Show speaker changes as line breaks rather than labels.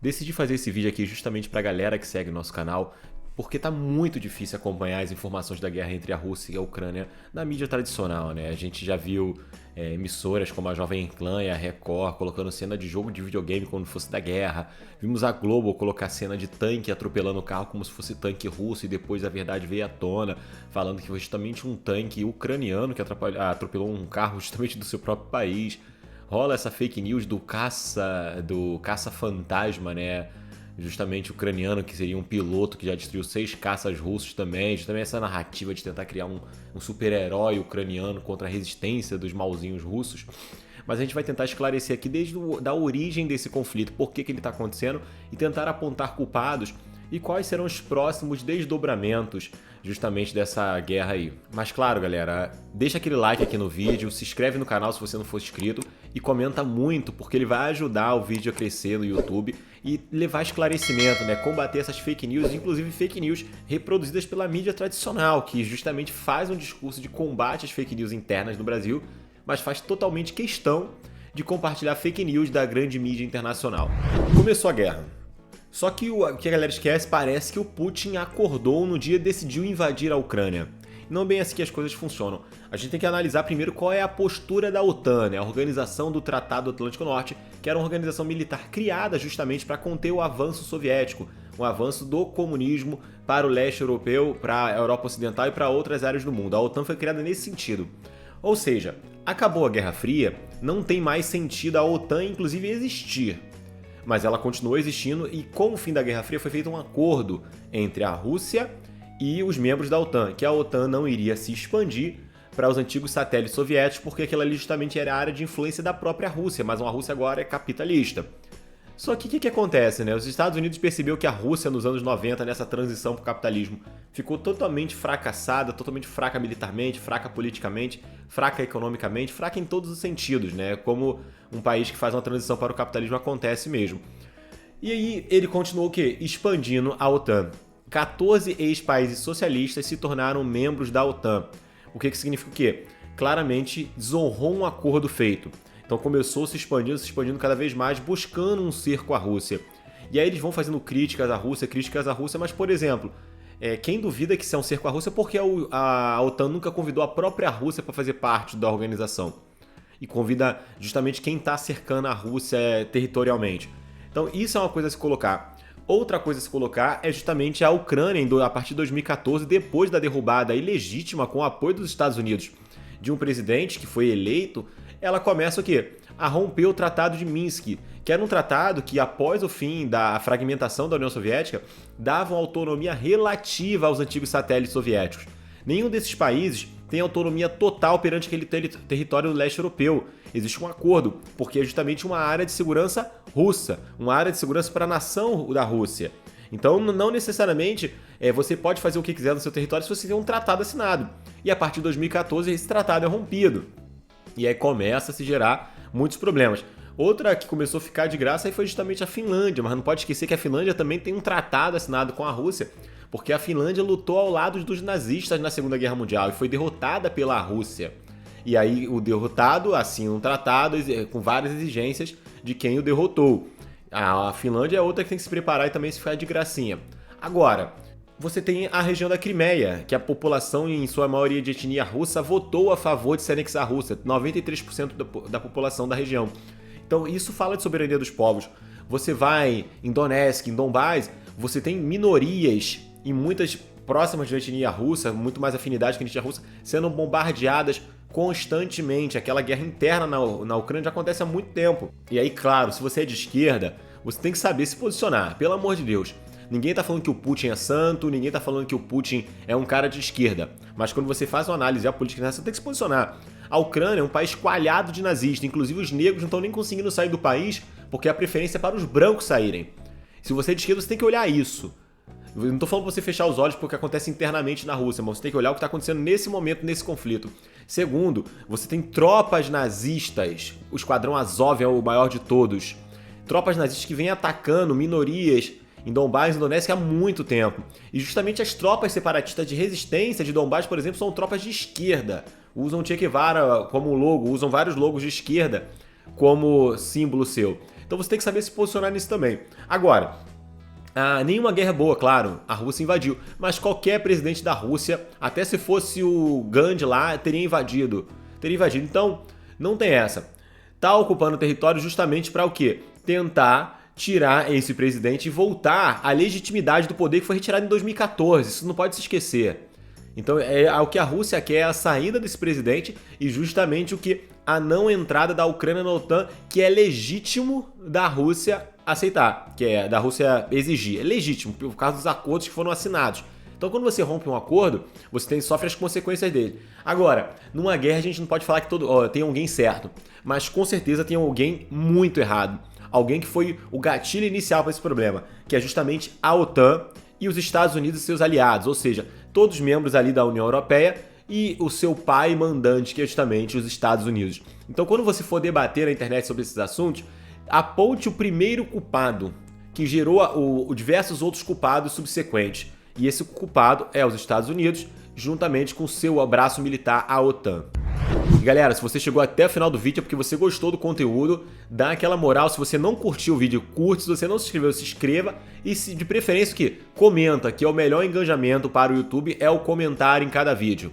Decidi fazer esse vídeo aqui justamente para a galera que segue o nosso canal, porque tá muito difícil acompanhar as informações da guerra entre a Rússia e a Ucrânia na mídia tradicional, né? A gente já viu emissoras como a Jovem Clã e a Record colocando cena de jogo de videogame como se fosse da guerra. Vimos a Globo colocar cena de tanque atropelando o carro como se fosse tanque russo e depois a verdade veio à tona, falando que foi justamente um tanque ucraniano que atropelou um carro justamente do seu próprio país. Rola essa fake news do caça fantasma, né? Justamente ucraniano, que seria um piloto que já destruiu 6 caças russos também. Justamente essa narrativa de tentar criar um super-herói ucraniano contra a resistência dos malzinhos russos. Mas a gente vai tentar esclarecer aqui desde a origem desse conflito, por que ele está acontecendo e tentar apontar culpados e quais serão os próximos desdobramentos justamente dessa guerra aí. Mas claro, galera, deixa aquele like aqui no vídeo, se inscreve no canal se você não for inscrito e comenta muito, porque ele vai ajudar o vídeo a crescer no YouTube e levar esclarecimento, né? Combater essas fake news, inclusive fake news reproduzidas pela mídia tradicional, que justamente faz um discurso de combate às fake news internas no Brasil, mas faz totalmente questão de compartilhar fake news da grande mídia internacional. Começou a guerra. Só que o que a galera esquece, parece que o Putin acordou no dia e decidiu invadir a Ucrânia. Não bem assim que as coisas funcionam. A gente tem que analisar primeiro qual é a postura da OTAN, né? A Organização do Tratado Atlântico Norte, que era uma organização militar criada justamente para conter o avanço soviético, o avanço do comunismo para o leste europeu, para a Europa Ocidental e para outras áreas do mundo. A OTAN foi criada nesse sentido. Ou seja, acabou a Guerra Fria, não tem mais sentido a OTAN inclusive existir. Mas ela continuou existindo e com o fim da Guerra Fria foi feito um acordo entre a Rússia e os membros da OTAN, que a OTAN não iria se expandir para os antigos satélites soviéticos, porque aquela ali justamente era a área de influência da própria Rússia, mas uma Rússia agora é capitalista. Só que o que acontece, né? Os Estados Unidos percebeu que a Rússia nos anos 90, nessa transição para o capitalismo, ficou totalmente fracassada, totalmente fraca militarmente, fraca politicamente, fraca economicamente, fraca em todos os sentidos, né? Como um país que faz uma transição para o capitalismo acontece mesmo. E aí ele continuou o quê? Expandindo a OTAN. 14 ex-países socialistas se tornaram membros da OTAN. O que significa o quê? Claramente desonrou um acordo feito. Então começou se expandindo cada vez mais, buscando um cerco à Rússia. E aí eles vão fazendo críticas à Rússia, mas, por exemplo, quem duvida que isso é um cerco à Rússia é porque a OTAN nunca convidou a própria Rússia para fazer parte da organização. E convida justamente quem está cercando a Rússia territorialmente. Então isso é uma coisa a se colocar. Outra coisa a se colocar é justamente a Ucrânia, a partir de 2014, depois da derrubada ilegítima com o apoio dos Estados Unidos de um presidente que foi eleito, ela começa o quê? A romper o Tratado de Minsk, que era um tratado que, após o fim da fragmentação da União Soviética, dava uma autonomia relativa aos antigos satélites soviéticos. Nenhum desses países tem autonomia total perante aquele território do leste europeu. Existe um acordo, porque é justamente uma área de segurança russa, uma área de segurança para a nação da Rússia. Então, não necessariamente você pode fazer o que quiser no seu território se você tem um tratado assinado. E a partir de 2014, esse tratado é rompido. E aí começa a se gerar muitos problemas. Outra que começou a ficar de graça aí foi justamente a Finlândia, mas não pode esquecer que a Finlândia também tem um tratado assinado com a Rússia, porque a Finlândia lutou ao lado dos nazistas na Segunda Guerra Mundial e foi derrotada pela Rússia. E aí o derrotado assina um tratado com várias exigências de quem o derrotou. A Finlândia é outra que tem que se preparar e também se ficar de gracinha. Agora, você tem a região da Crimeia, que a população, em sua maioria de etnia russa, votou a favor de se anexar à Rússia, 93% da população da região. Então isso fala de soberania dos povos. Você vai em Donetsk, em Donbás, você tem minorias e muitas próximas de etnia russa, muito mais afinidade com a etnia russa, sendo bombardeadas constantemente. Aquela guerra interna na Ucrânia já acontece há muito tempo. E aí, claro, se você é de esquerda, você tem que saber se posicionar, pelo amor de Deus. Ninguém tá falando que o Putin é santo, ninguém tá falando que o Putin é um cara de esquerda. Mas quando você faz uma análise da política internacional, você tem que se posicionar. A Ucrânia é um país coalhado de nazistas, inclusive os negros não estão nem conseguindo sair do país porque a preferência é para os brancos saírem. Se você é de esquerda, você tem que olhar isso. Eu não tô falando pra você fechar os olhos porque acontece internamente na Rússia, mas você tem que olhar o que está acontecendo nesse momento, nesse conflito. Segundo, você tem tropas nazistas, o Esquadrão Azov é o maior de todos. Tropas nazistas que vêm atacando minorias em Donbás e Donetsk há muito tempo. E justamente as tropas separatistas de resistência de Donbás, por exemplo, são tropas de esquerda. Usam Che Guevara como logo, usam vários logos de esquerda como símbolo seu. Então você tem que saber se posicionar nisso também. Agora, nenhuma guerra é boa, claro, a Rússia invadiu, mas qualquer presidente da Rússia, até se fosse o Gandhi lá, teria invadido. Então, não tem essa. Tá ocupando o território justamente para o quê? Tentar tirar esse presidente e voltar à legitimidade do poder que foi retirado em 2014. Isso não pode se esquecer. Então, o que a Rússia quer é a saída desse presidente e justamente a não entrada da Ucrânia na OTAN, que é legítimo da Rússia aceitar, que é da Rússia exigir. É legítimo, por causa dos acordos que foram assinados. Então, quando você rompe um acordo, você sofre as consequências dele. Agora, numa guerra a gente não pode falar que tem alguém certo, mas com certeza tem alguém muito errado. Alguém que foi o gatilho inicial para esse problema, que é justamente a OTAN e os Estados Unidos e seus aliados, ou seja, todos os membros ali da União Europeia e o seu pai mandante, que é justamente os Estados Unidos. Então, quando você for debater na internet sobre esses assuntos, aponte o primeiro culpado, que gerou diversos outros culpados subsequentes. E esse culpado é os Estados Unidos, juntamente com seu abraço militar à OTAN. E galera, se você chegou até o final do vídeo é porque você gostou do conteúdo, dá aquela moral. Se você não curtiu o vídeo, curte. Se você não se inscreveu, se inscreva. E se de preferência comenta, que é o melhor engajamento para o YouTube, é o comentário em cada vídeo.